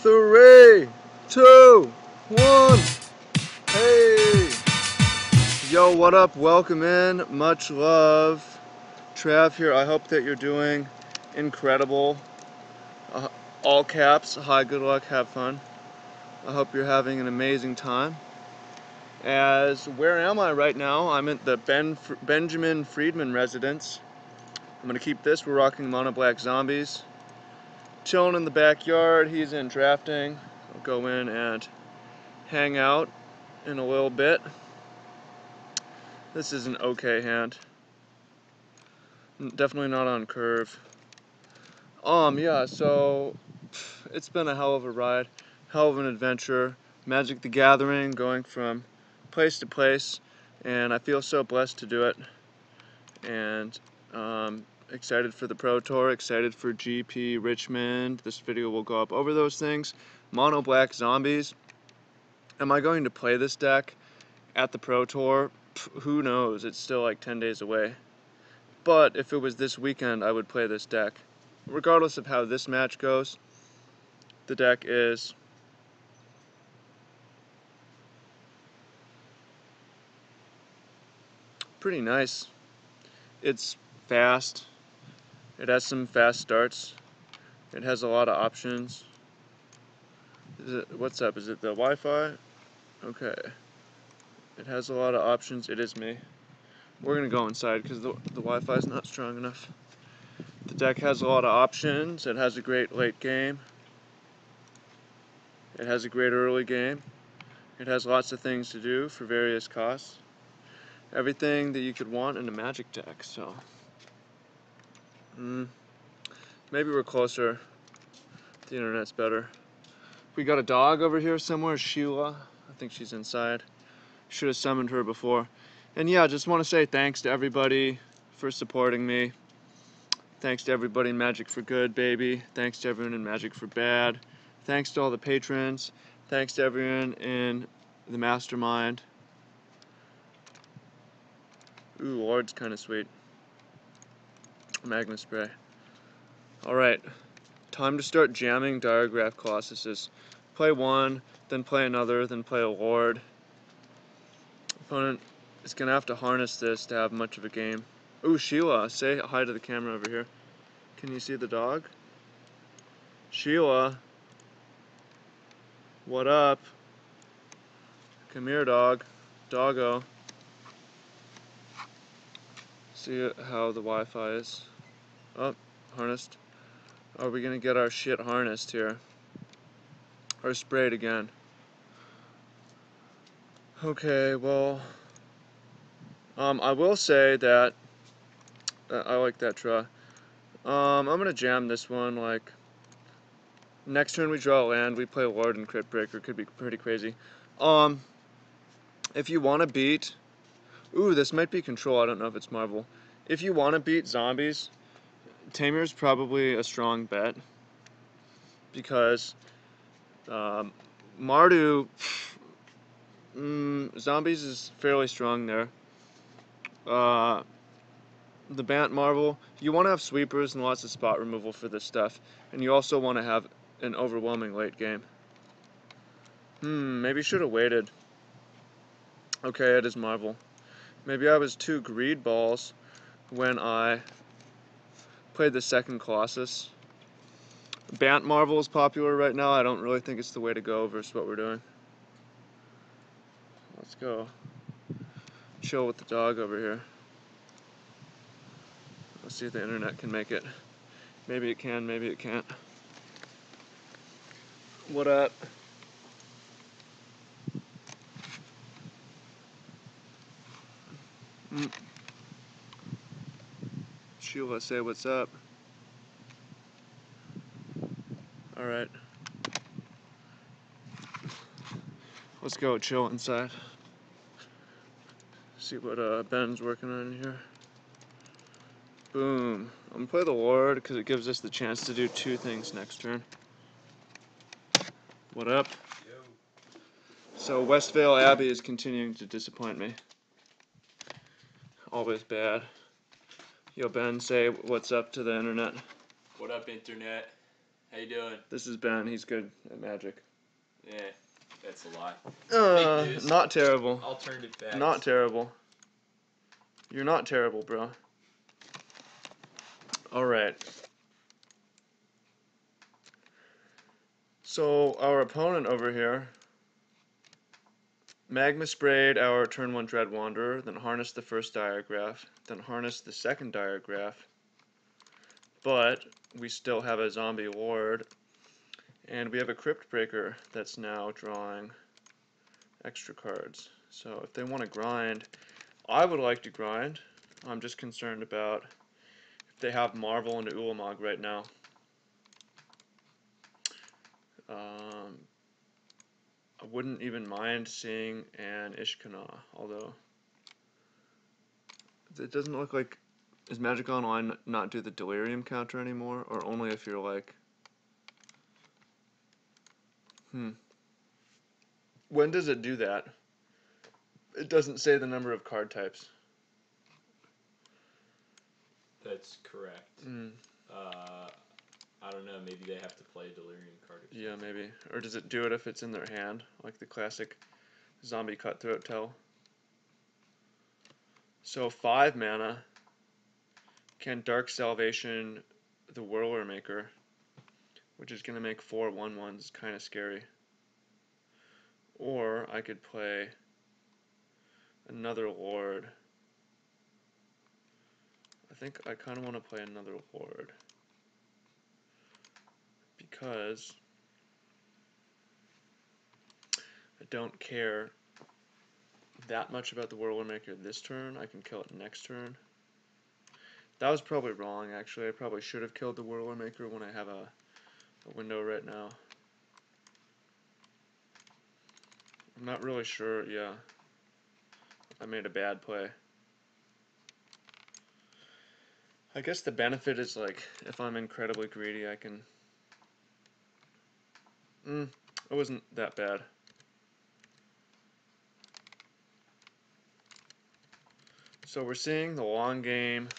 3, 2, 1. Hey! Yo, what up? Welcome in. Much love. Trav here. I hope that you're doing incredible. All caps. Hi, good luck, have fun. I hope you're having an amazing time. Where am I right now? I'm at the Benjamin Friedman residence. I'm gonna keep this. We're rocking Mono Black Zombies. Chilling in the backyard. He's in drafting. I'll go in and hang out in a little bit. This is an okay hand. Definitely not on curve. Yeah, so it's been a hell of a ride, hell of an adventure. Magic the Gathering, going from place to place, and I feel so blessed to do it. And excited for the Pro Tour, excited for GP Richmond. This video will go up over those things. Mono Black Zombies. Am I going to play this deck at the Pro Tour? Who knows? It's still like 10 days away. But if it was this weekend, I would play this deck. Regardless of how this match goes, the deck is pretty nice. It's fast. It has some fast starts. It has a lot of options. What's up? Is it the Wi-Fi? Okay. It has a lot of options. It is me. We're gonna go inside because the Wi-Fi is not strong enough. The deck has a lot of options. It has a great late game. It has a great early game. It has lots of things to do for various costs. Everything that you could want in a Magic deck, so. Maybe we're closer. The internet's better. We got a dog over here somewhere, Sheila. I think she's inside. Should have summoned her before. And yeah, just want to say thanks to everybody for supporting me. Thanks to everybody in Magic for Good, baby. Thanks to everyone in Magic for Bad. Thanks to all the patrons. Thanks to everyone in the mastermind. Ooh, Lord's kind of sweet. Magma Spray. Alright, time to start jamming Diregraph Colossuses. Play one, then play another, then play a Lord. Opponent is going to have to harness this to have much of a game. Ooh, Sheila, say hi to the camera over here. Can you see the dog? Sheila. What up? Come here, dog. Doggo. See how the Wi-Fi is. Oh, harnessed. Are we gonna get our shit harnessed here? Or sprayed again? Okay, well, I will say that I like that draw. I'm gonna jam this one. Like, next turn we draw a land, we play Lord and Crypt Breaker. Could be pretty crazy. If you want to beat, ooh, this might be Control. I don't know if it's Marvel. If you want to beat zombies, Temur's probably a strong bet because Mardu, zombies is fairly strong there. The Bant Marvel, you want to have sweepers and lots of spot removal for this stuff, and you also want to have an overwhelming late game. Maybe should have waited. Okay, it is Marvel. Maybe I was too greed balls when I played the second Colossus. Bant Marvel is popular right now. I don't really think it's the way to go versus what we're doing. Let's go chill with the dog over here. Let's see if the internet can make it. Maybe it can, maybe it can't. What up? Sheila, say what's up. Alright. Let's go chill inside. See what Ben's working on here. Boom. I'm gonna play the Lord because it gives us the chance to do two things next turn. What up? Yo. So Westvale Abbey is continuing to disappoint me. Always bad. Yo, Ben, say what's up to the internet. What up, internet? How you doing? This is Ben. He's good at Magic. Yeah, that's a lie. Fake news. Not terrible. Alternative facts. Not terrible. You're not terrible, bro. Alright. So, our opponent over here, Magma sprayed our turn 1 Dread Wanderer, then harnessed the first Diagraph, then harnessed the second Diagraph, but we still have a Zombie Lord, and we have a Crypt Breaker that's now drawing extra cards. So if they want to grind, I would like to grind. I'm just concerned about if they have Marvel and Ulamog right now. I wouldn't even mind seeing an Ishkana, although it doesn't look like. Is Magic Online not do the Delirium counter anymore, or only if you're like? When does it do that? It doesn't say the number of card types. That's correct. I don't know. Maybe they have to play a Delirium card. Or Yeah, maybe. Or does it do it if it's in their hand, like the classic Zombie Cutthroat Tell? So 5 mana. Can Dark Salvation the Whirler Maker, which is going to make 4 1/1s, kind of scary. Or I could play another Lord. I think I kind of want to play another Lord because I don't care that much about the Whirler Maker this turn. I can kill it next turn. That was probably wrong, actually. I probably should have killed the Whirler Maker when I have a window right now. I'm not really sure, yeah. I made a bad play. I guess the benefit is, like, if I'm incredibly greedy, I can... it wasn't that bad. So we're seeing the long game.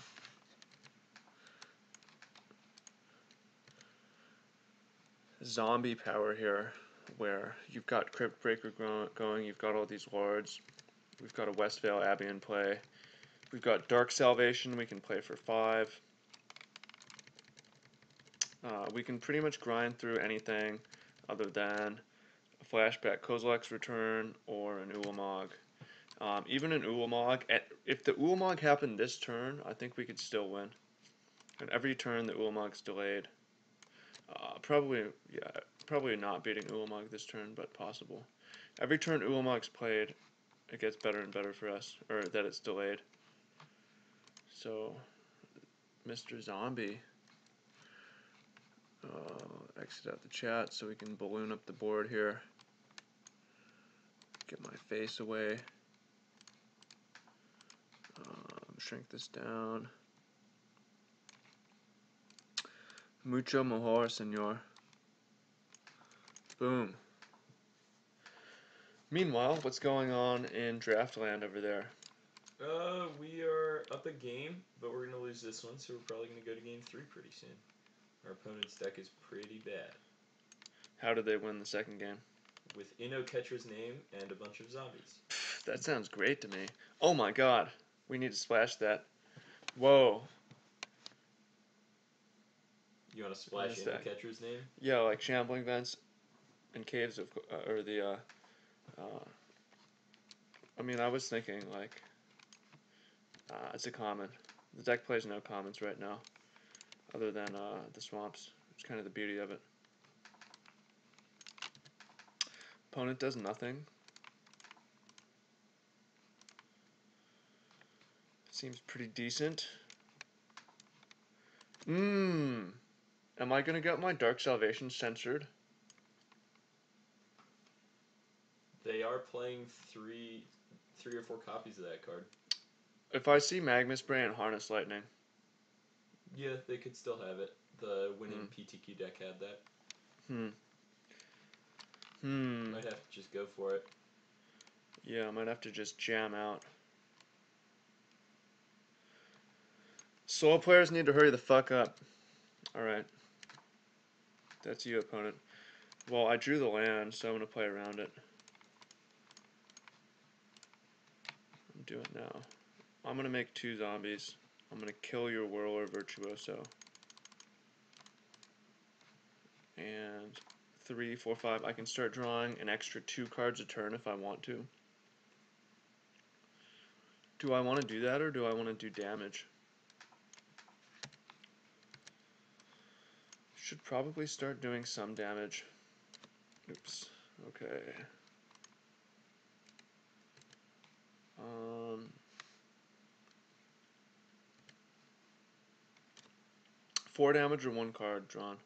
Zombie power here, where you've got Crypt Breaker going, you've got all these Lords, we've got a Westvale Abbey in play, we've got Dark Salvation we can play for 5. We can pretty much grind through anything other than a Flashback Kozilek's Return or an Ulamog. Even an Ulamog, if the Ulamog happened this turn, I think we could still win. And every turn the Ulamog's delayed. Probably not beating Ulamog this turn, but possible. Every turn Ulamog's played, it gets better and better for us, or that it's delayed. So, Mr. Zombie, exit out the chat so we can balloon up the board here. Get my face away. Shrink this down. Mucho mejor, senor. Boom. Meanwhile, what's going on in Draftland over there? We are up a game, but we're going to lose this one, so we're probably going to go to game 3 pretty soon. Our opponent's deck is pretty bad. How did they win the second game? With Inno Catcher's name and a bunch of zombies. That sounds great to me. Oh my god. We need to splash that. Whoa. You want to splash Inno Catcher's name? Yeah, like Shambling Vents and Caves of... or the... I mean, I was thinking, like... it's a common. The deck plays no commons right now. Other than the swamps. It's kind of the beauty of it. Opponent does nothing. Seems pretty decent. Am I gonna get my Dark Salvation censored? They are playing three or 4 copies of that card. If I see Magma Spray and Harness Lightning. Yeah, they could still have it. The winning PTQ deck had that. Might have to just go for it. Yeah, I might have to just jam out. Solo players need to hurry the fuck up. Alright. That's you, opponent. Well, I drew the land, so I'm going to play around it. I'm doing it now. I'm going to make 2 zombies. I'm going to kill your Whirler Virtuoso. And 3, 4, 5. I can start drawing an extra 2 cards a turn if I want to. Do I want to do that, or do I want to do damage? Should probably start doing some damage. Oops. Okay. 4 damage or 1 card drawn.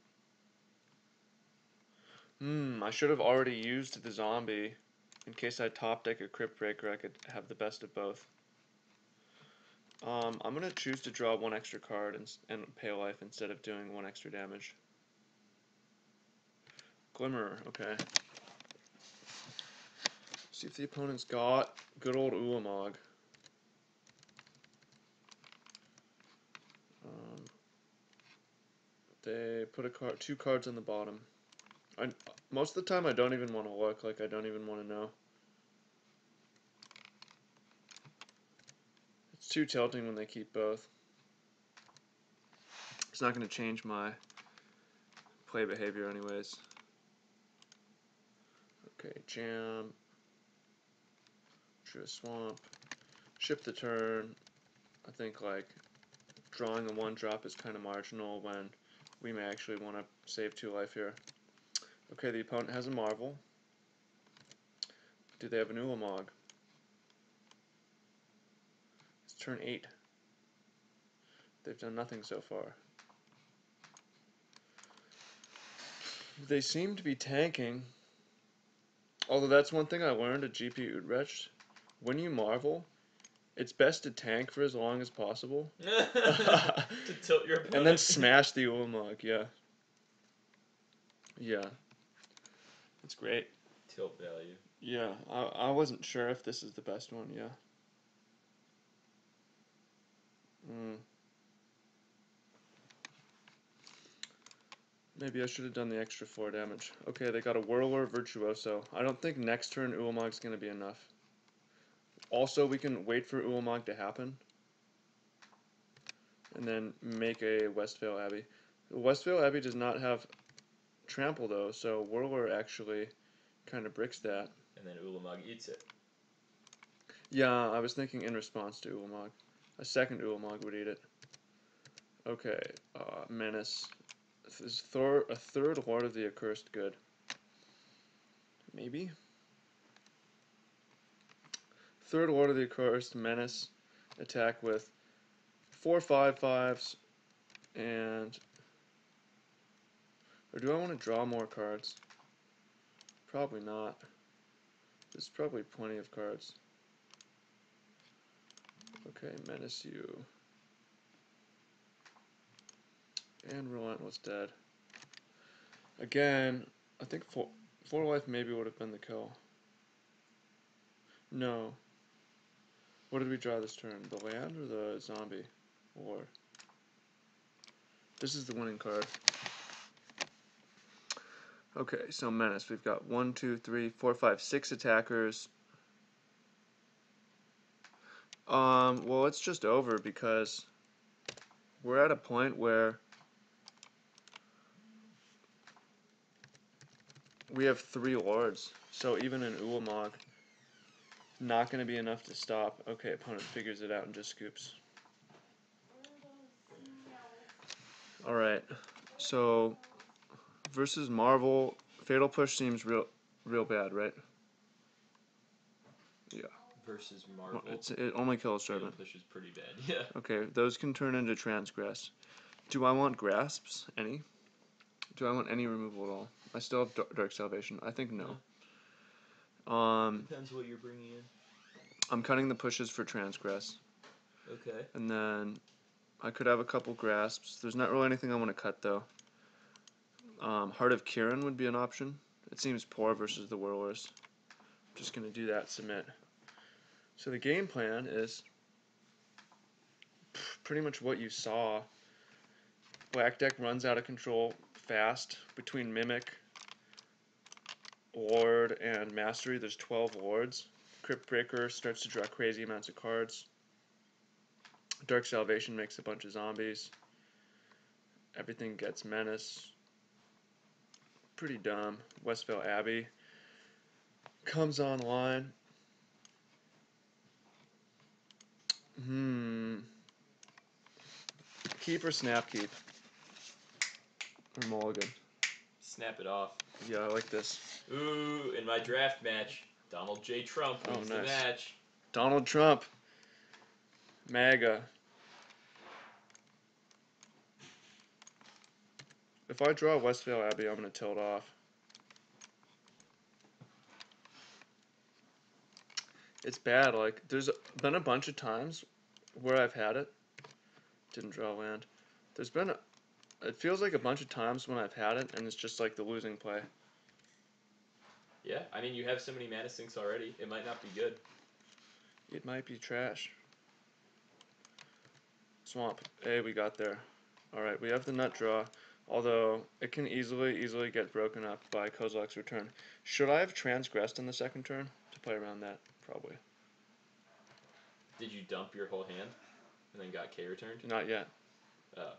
I should have already used the zombie. In case I top deck a Crypt Breaker, I could have the best of both. I'm going to choose to draw 1 extra card and pay a life instead of doing 1 extra damage. Glimmer, okay. See if the opponent's got good old Ulamog. They put 2 cards on the bottom. Most of the time I don't even want to look, like I don't even want to know. It's too tilting when they keep both. It's not going to change my play behavior anyways. Okay, jam. Drew a swamp. Ship the turn. I think like drawing a 1-drop is kind of marginal when we may actually want to save 2 life here. Okay, the opponent has a Marvel. Do they have an Ulamog? It's turn 8. They've done nothing so far. They seem to be tanking. Although that's one thing I learned at GP Utrecht. When you Marvel, it's best to tank for as long as possible. To tilt your opponent. And then smash the Ulamog, yeah. Yeah. That's great. Tilt value. Yeah, I wasn't sure if this is the best one, yeah. Maybe I should have done the extra 4 damage. Okay, they got a Whirler Virtuoso. I don't think next turn Ulamog's going to be enough. Also, we can wait for Ulamog to happen. And then make a Westvale Abbey. Westvale Abbey does not have trample though, so Whirler actually kind of bricks that. And then Ulamog eats it. Yeah, I was thinking in response to Ulamog. A second Ulamog would eat it. Okay, Menace. Is a third Lord of the Accursed good? Maybe? Third Lord of the Accursed, Menace, attack with 4 5/5s, and... Or do I want to draw more cards? Probably not. There's probably plenty of cards. Okay, Menace you. And Relentless Dead. Again, I think 4 life maybe would have been the kill. No. What did we draw this turn? The land or the zombie? War. This is the winning card. Okay, so Menace. We've got 1, 2, 3, 4, 5, 6 attackers. Well, it's just over because we're at a point where we have 3 lords. So even an Ulamog, not going to be enough to stop. Okay, opponent figures it out and just scoops. Alright, so versus Marvel, Fatal Push seems real bad, right? Yeah. Versus Marvel. It only kills Fatal Servant. Push is pretty bad, yeah. Okay, those can turn into Transgress. Do I want Grasps? Any? Do I want any removal at all? I still have Dark Salvation. I think no. Depends what you're bringing in. I'm cutting the pushes for Transgress. Okay. And then I could have a couple Grasps. There's not really anything I want to cut, though. Heart of Kirin would be an option. It seems poor versus the Whirlers. I'm just going to do that, submit. So the game plan is pretty much what you saw. Black deck runs out of control, fast. Between Mimic, Lord, and Mastery, there's 12 Lords. Crypt Breaker starts to draw crazy amounts of cards. Dark Salvation makes a bunch of zombies. Everything gets Menace. Pretty dumb. Westvale Abbey comes online. Keep or snap keep? Or mulligan? Snap it off. Yeah, I like this. Ooh, in my draft match, Donald J. Trump wins the nice. match. Donald Trump. MAGA. If I draw Westvale Abbey, I'm going to tilt off. It's bad. Like, there's been a bunch of times where I've had it. Didn't draw land. There's been it feels like a bunch of times when I've had it, and it's just like the losing play. Yeah, I mean, you have so many mana sinks already. It might not be good. It might be trash. Swamp. Hey, we got there. Alright, we have the nut draw. Although, it can easily get broken up by Kozilek's Return. Should I have transgressed in the second turn to play around that? Probably. Did you dump your whole hand and then got K returned? Not yet. Oh.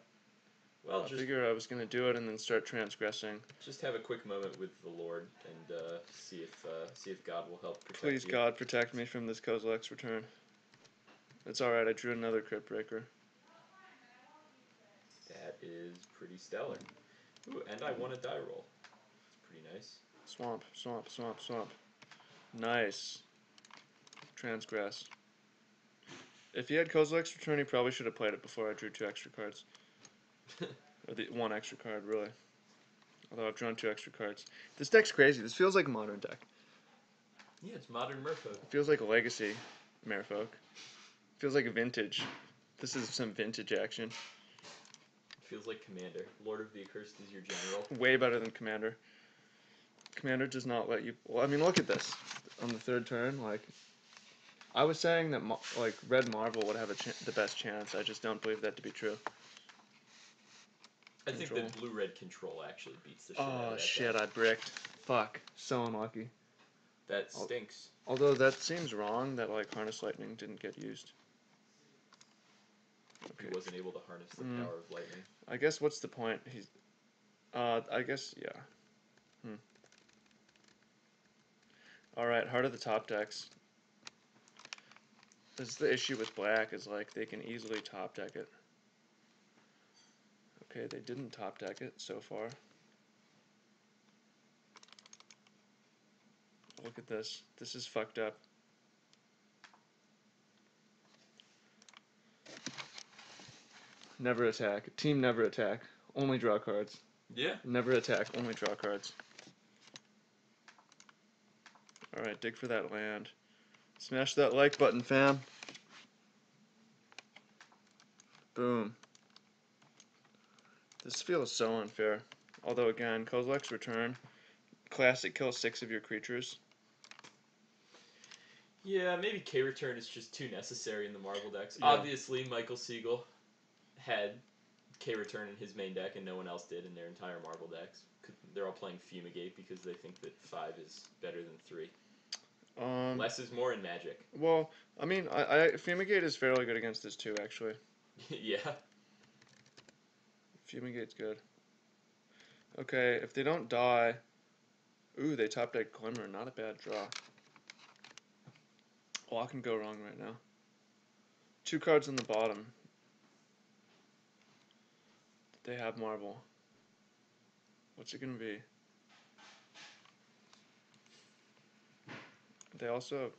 Well, I just figured I was going to do it and then start transgressing. just have a quick moment with the Lord and see if God will help protect Please, you. God, protect me from this Kozilek's Return. It's alright, I drew another Crypt Breaker. That is pretty stellar. Ooh, and I won a die roll. It's pretty nice. Swamp, swamp, swamp, swamp. Nice. Transgress. If he had Kozilek's Return, he probably should have played it before I drew 2 extra cards. Or the 1 extra card, really. Although I've drawn 2 extra cards. This deck's crazy. This feels like a modern deck. Yeah, it's modern Merfolk. It feels like a legacy Merfolk. It feels like a vintage. This is some vintage action. Feels like Commander. Lord of the Accursed is your general. Way better than Commander. Commander does not let you... Well, I mean, look at this. On the 3rd turn, like... I was saying that, like, Red Marvel would have the best chance. I just don't believe that to be true. I think that blue-red control actually beats the shit out of that Oh, shit, deck. I bricked. Fuck. So unlucky. That stinks. Although that seems wrong that, like, Harness Lightning didn't get used. Okay. He wasn't able to harness the power of lightning. I guess what's the point? I guess, yeah. Alright, Heart of the Top decks. This is the issue with black, is like, they can easily top deck it. Okay, they didn't top deck it so far. Look at this. This is fucked up. Never attack. Team never attack. Only draw cards. Yeah. Never attack. Only draw cards. Alright, dig for that land. Smash that like button, fam. Boom. This feels so unfair. Although, again, Kozilek's Return. Classic kills 6 of your creatures. Yeah, maybe K return is just too necessary in the Marvel decks. Yeah. Obviously, Michael Siegel had K return in his main deck, and no one else did in their entire Marvel decks. They're all playing Fumigate because they think that 5 is better than 3. Less is more in Magic. Well, I mean, I Fumigate is fairly good against this too, actually. Yeah. Fumigate's good. Okay, if they don't die... Ooh, they top deck Glimmer. Not a bad draw. A lot can go wrong right now. 2 cards on the bottom. They have Marvel. What's it gonna be? They also...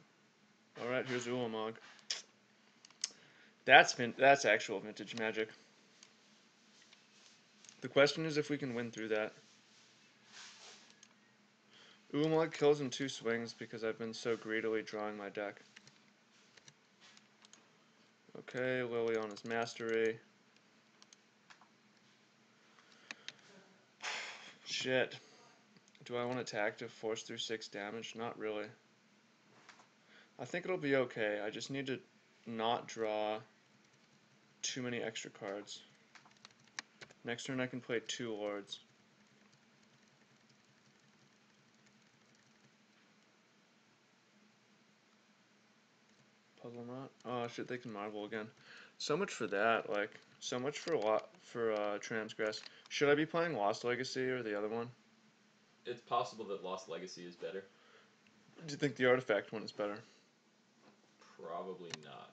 Alright, here's Ulamog. That's actual vintage Magic. The question is if we can win through that. Ulamog kills in 2 swings because I've been so greedily drawing my deck. Okay, Liliana's Mastery. Shit. Do I want to attack to force through 6 damage? Not really. I think it'll be okay. I just need to not draw too many extra cards. Next turn I can play 2 Lords. Puzzle not. Oh shit, they can marvel again. So much for that. Like so much for transgress. Should I be playing Lost Legacy or the other one? It's possible that Lost Legacy is better. Do you think the artifact one is better? Probably not.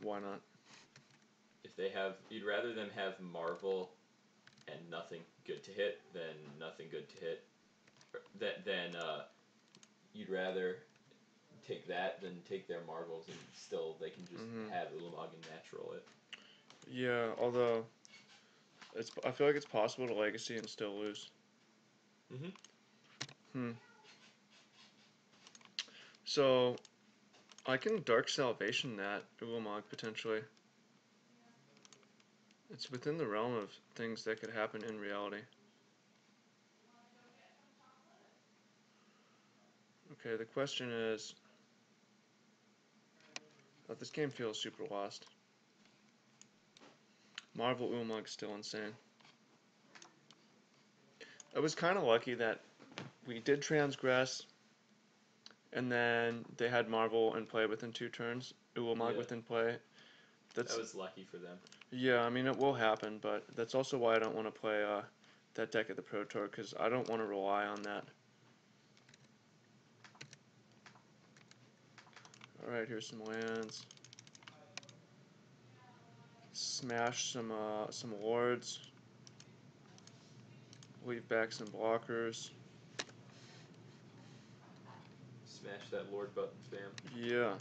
Why not? If they have, you'd rather them have Marvel and nothing good to hit than nothing good to hit. Then you'd rather take that than take their Marvels and still they can just have Ulamog and natural it. Yeah, although I feel like it's possible to Legacy and still lose. Hmm. So I can Dark Salvation that Ulamog potentially. It's within the realm of things that could happen in reality. Okay, the question is, this game feels super lost. Marvel Ulamog's still insane. I was kind of lucky that we did transgress, and then they had Marvel in play within 2 turns. Ulamog within play. That was lucky for them. Yeah, I mean it will happen, but that's also why I don't want to play that deck at the Pro Tour, because I don't want to rely on that. Alright, here's some lands. Smash some lords. Leave back some blockers. Smash that Lord button, fam. Yeah.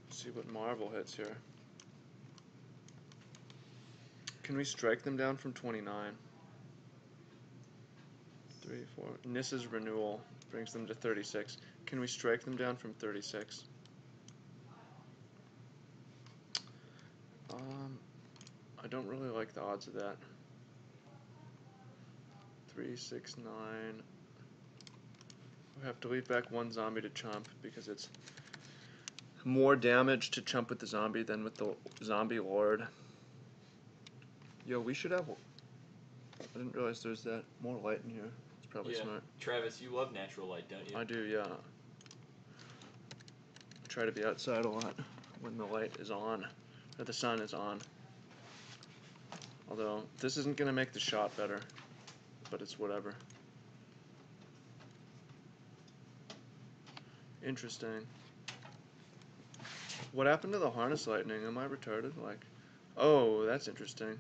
Let's see what Marvel hits here. Can we strike them down from 29? 3, 4. Nissa's renewal brings them to 36. Can we strike them down from 36? I don't really like the odds of that. 3, 6, 9. We have to leave back 1 zombie to chump because it's more damage to chump with the zombie than with the zombie lord. Yo, we should have. I didn't realize there's that more light in here. It's probably smart. Travis, you love natural light, don't you? I do, yeah. I try to be outside a lot when the light is on, or the sun is on. Although, this isn't going to make the shot better, but it's whatever. Interesting. What happened to the harness lightning? Am I retarded? Like, oh, that's interesting.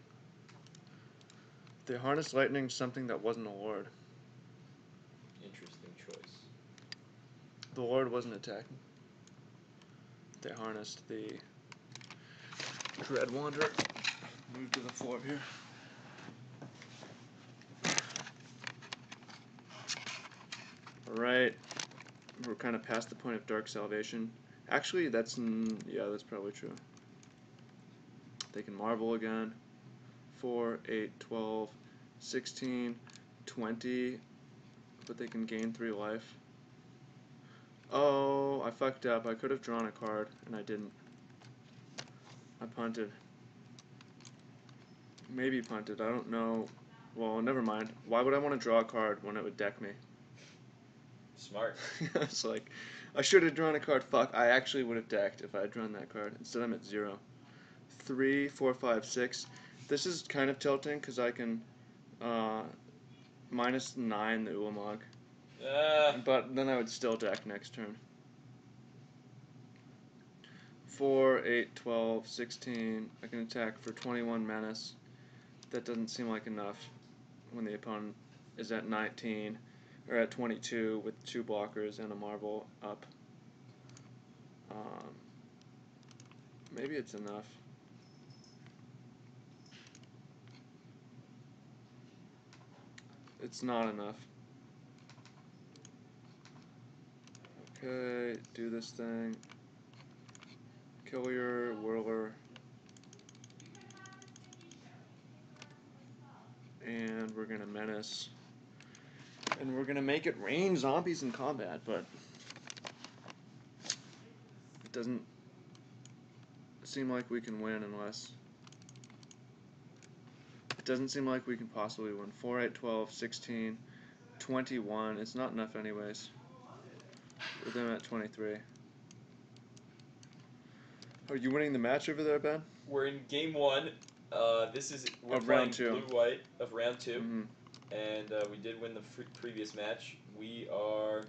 The harness lightning's something that wasn't a lord. Interesting choice. The lord wasn't attacking. They harnessed the Dread Wanderer. Move to the floor here. Alright. We're kind of past the point of Dark Salvation. Actually, yeah, that's probably true. They can Marvel again. 4, 8, 12, 16, 20, but they can gain 3 life. Oh, I fucked up. I could have drawn a card, and I didn't. I punted. Maybe punted. I don't know. Well, never mind. Why would I want to draw a card when it would deck me? Smart. It's like, I should have drawn a card. Fuck, I actually would have decked if I had drawn that card. Instead, I'm at 0. 3, 4, 5, 6. This is kind of tilting because I can -9 the Ulamog. But then I would still deck next turn. 4, 8, 12, 16. I can attack for 21 menace. That doesn't seem like enough when the opponent is at 19 or at 22 with 2 blockers and a Marvel up. Maybe it's enough. It's not enough. Okay, do this thing. Kill your whirler. And we're gonna menace. And we're gonna make it rain zombies in combat, but it doesn't seem like we can win unless. It doesn't seem like we can possibly win. 4, 8, 12, 16. 21. It's not enough anyways. With them at 23. Are you winning the match over there, Ben? We're in game one. We're Of round playing two. blue-white of round two, Mm-hmm. and we did win the previous match. We are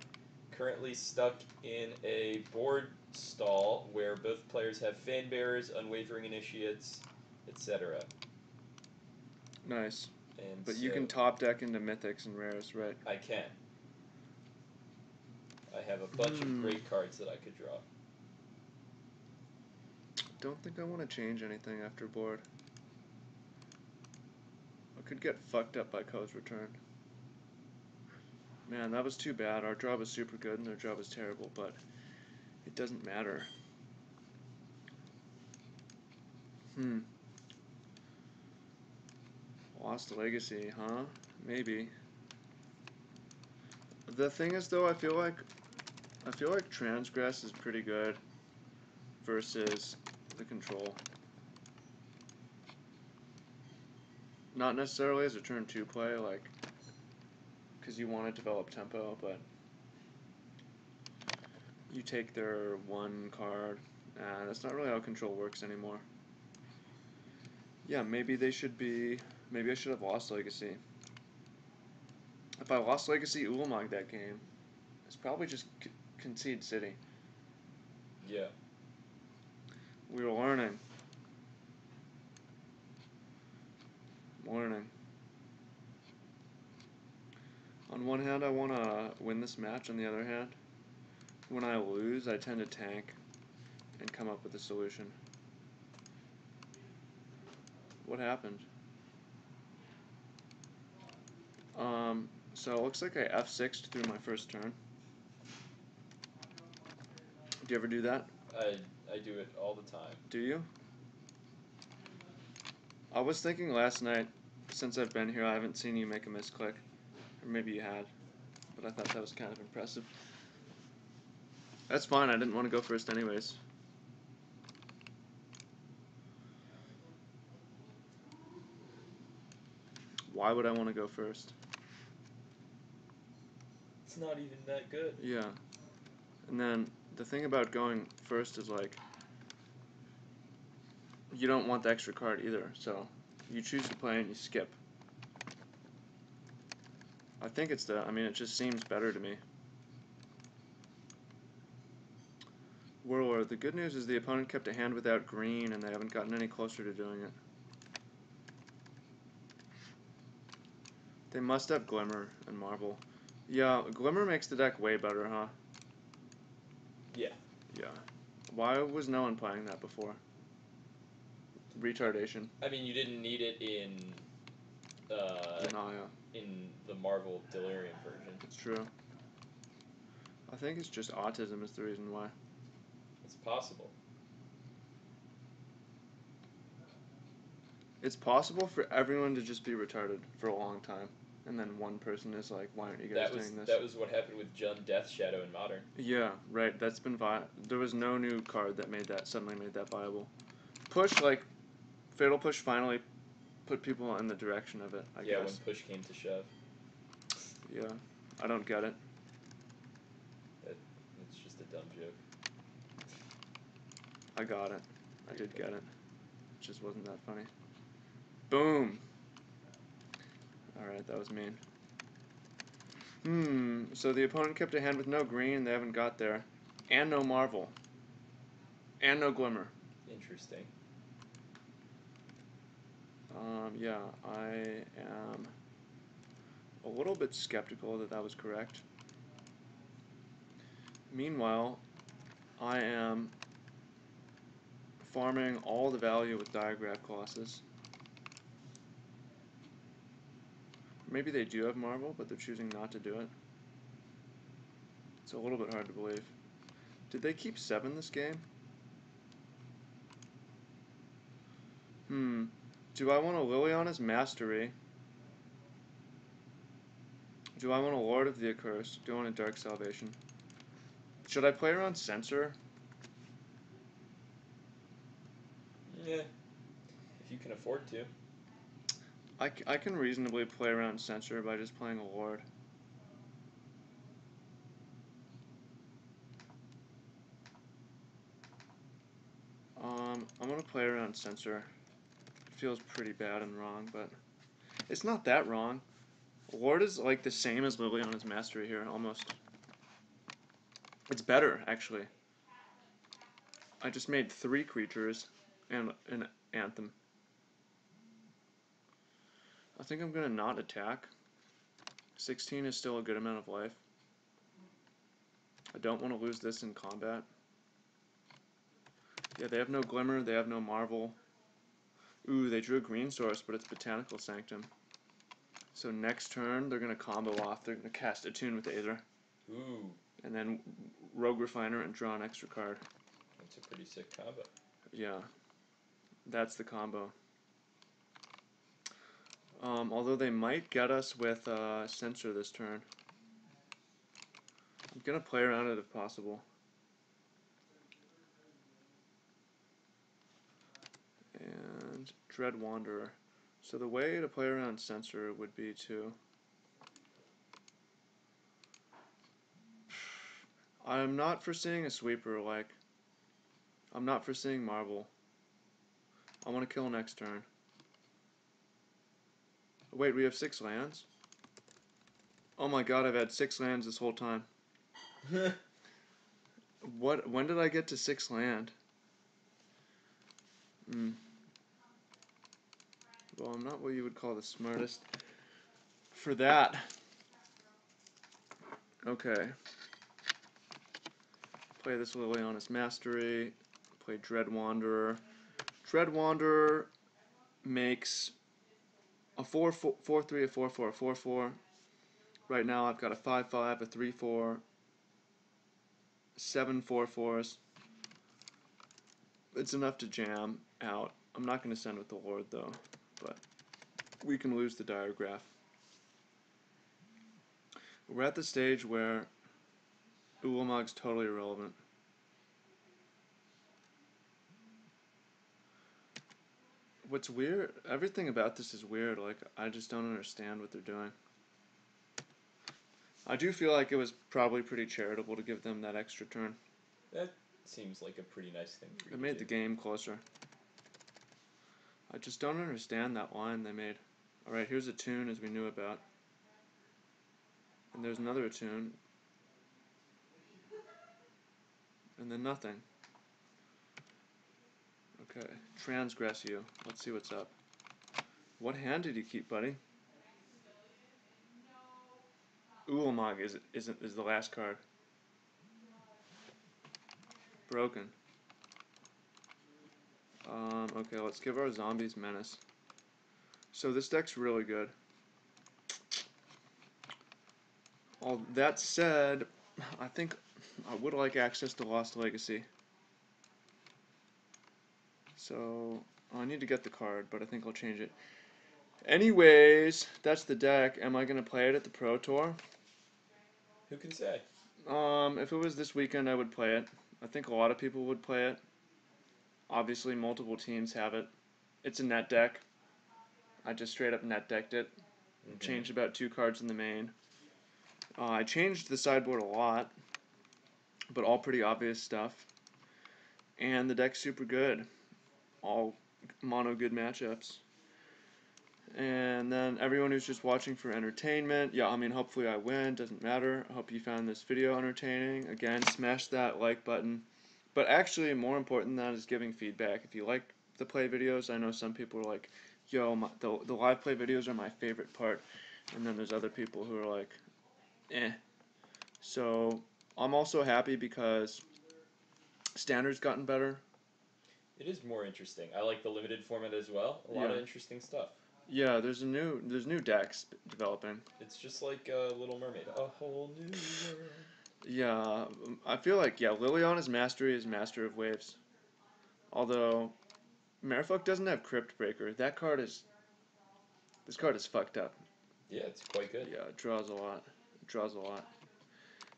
currently stuck in a board stall where both players have fan bearers, unwavering initiates, etc. Nice. And But so you can top deck into mythics and rares, right? I can. I have a bunch of great cards that I could draw. Don't think I want to change anything after board. I could get fucked up by Co's return. Man, that was too bad. Our draw was super good and their draw was terrible, but it doesn't matter. Lost Legacy, huh? Maybe. The thing is, though, I feel like Transgress is pretty good versus the control. Not necessarily as a turn 2 play, like, because you want to develop tempo, but you take their one card, and that's not really how control works anymore. Yeah, maybe I should have lost Legacy. If I lost Legacy Ulamog that game, it's probably just concede City. Yeah. We were learning. On one hand, I want to win this match. On the other hand, when I lose, I tend to tank and come up with a solution. What happened? So it looks like I F6'd through my first turn. Do you ever do that? I do it all the time. Do you? I was thinking last night, since I've been here, I haven't seen you make a misclick. Or maybe you had, but I thought that was kind of impressive. That's fine, I didn't want to go first anyways. Why would I want to go first? It's not even that good. Yeah. And then the thing about going first is like, you don't want the extra card either, so you choose to play and you skip. It just seems better to me. Warlord, the good news is the opponent kept a hand without green and they haven't gotten any closer to doing it. They must have Glimmer and Marble. Yeah, Glimmer makes the deck way better, huh? Yeah. Yeah. Why was no one playing that before? Retardation. I mean, you didn't need it in Denia. in the Marvel Delirium version. It's true. I think it's just autism is the reason why. It's possible. It's possible for everyone to just be retarded for a long time, and then one person is like, "Why aren't you guys doing this?" That was what happened with Jund Death Shadow in Modern. Yeah, right. That's been there was no new card that suddenly made that viable. Fatal Push finally put people in the direction of it, I Yeah, when guess. push came to shove. Yeah, I don't get it. It's just a dumb joke. I got it. I did get it. It just wasn't that funny. Boom! Alright, that was mean. So the opponent kept a hand with no green, they haven't got there. And no Marvel. And no Glimmer. Interesting. Yeah, I am a little bit skeptical that was correct. Meanwhile, I am farming all the value with Diagraph Colossus. Maybe they do have Marvel, but they're choosing not to do it. It's a little bit hard to believe. Did they keep 7 this game? Do I want a Liliana's Mastery? Do I want a Lord of the Accursed? Do I want a Dark Salvation? Should I play around Censor? Yeah. If you can afford to. I can reasonably play around Censor by just playing a Lord. I'm gonna play around Censor. It feels pretty bad and wrong, but it's not that wrong. Lord is like the same as Liliana's Mastery here, almost. It's better, actually. I just made 3 creatures and an Anthem. I think I'm gonna not attack. 16 is still a good amount of life. I don't want to lose this in combat. Yeah, they have no Glimmer, they have no Marvel. Ooh, they drew a green source, but it's Botanical Sanctum. So next turn, they're going to combo off. They're going to cast Attune with Aether. Ooh. And then Rogue Refiner and draw an extra card. That's a pretty sick combo. Yeah. That's the combo. Although they might get us with Censor this turn. I'm going to play around it if possible. And Dread Wanderer. So the way to play around Censor would be to... I'm not foreseeing a sweeper, like... I'm not foreseeing Marvel. I want to kill next turn. Wait, we have 6 lands? Oh my god, I've had 6 lands this whole time. What? When did I get to 6 land? Well, I'm not what you would call the smartest for that. Okay. Play this Liliana's Mastery. Play Dread Wanderer. Dread Wanderer makes a 4-3, a 4-4, a 4-4. Right now I've got a 5-5, a 3-4, 7 4-4s. It's enough to jam out. I'm not going to send with the Lord though, but we can lose the Diregraph. We're at the stage where Ulamog's totally irrelevant. What's weird, everything about this is weird, like, I just don't understand what they're doing. I do feel like it was probably pretty charitable to give them that extra turn. That seems like a pretty nice thing for you It to made do. the game closer. I just don't understand that line they made. Alright, here's a tune as we knew about. And there's another tune. And then nothing. Okay, transgress you. Let's see what's up. What hand did you keep, buddy? Ulamog is the last card. Broken. Okay, let's give our zombies Menace. So this deck's really good. All that said, I think I would like access to Lost Legacy. So I need to get the card, but I think I'll change it. Anyways, that's the deck. Am I gonna play it at the Pro Tour? Who can say? If it was this weekend, I would play it. I think a lot of people would play it. Obviously, multiple teams have it. It's a net deck. I just straight up net decked it. Changed about 2 cards in the main. I changed the sideboard a lot, but all pretty obvious stuff. And the deck's super good. All mono good matchups. And then everyone who's just watching for entertainment, yeah, I mean, hopefully I win, doesn't matter. I hope you found this video entertaining. Again, smash that like button. But actually, more important than that is giving feedback. If you like the play videos, I know some people are like, yo, the live play videos are my favorite part. And then there's other people who are like, eh. So I'm also happy because Standard's gotten better. It is more interesting. I like the limited format as well. A lot of interesting stuff. Yeah, there's new decks developing. It's just like Little Mermaid, a whole new world. Yeah, I feel like Liliana's Mastery is Master of Waves. Although Merfolk doesn't have Crypt Breaker. This card is fucked up. Yeah, it's quite good. Yeah, it draws a lot. It draws a lot.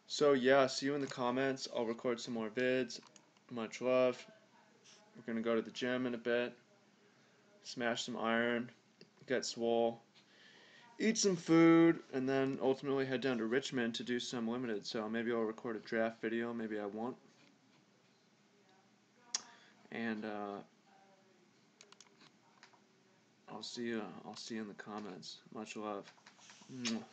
So yeah, see you in the comments. I'll record some more vids. Much love. We're gonna go to the gym in a bit. Smash some iron. Get swole. Eat some food, and then ultimately head down to Richmond to do some limited. So maybe I'll record a draft video, maybe I won't. and I'll see you in the comments. Much love. Mwah.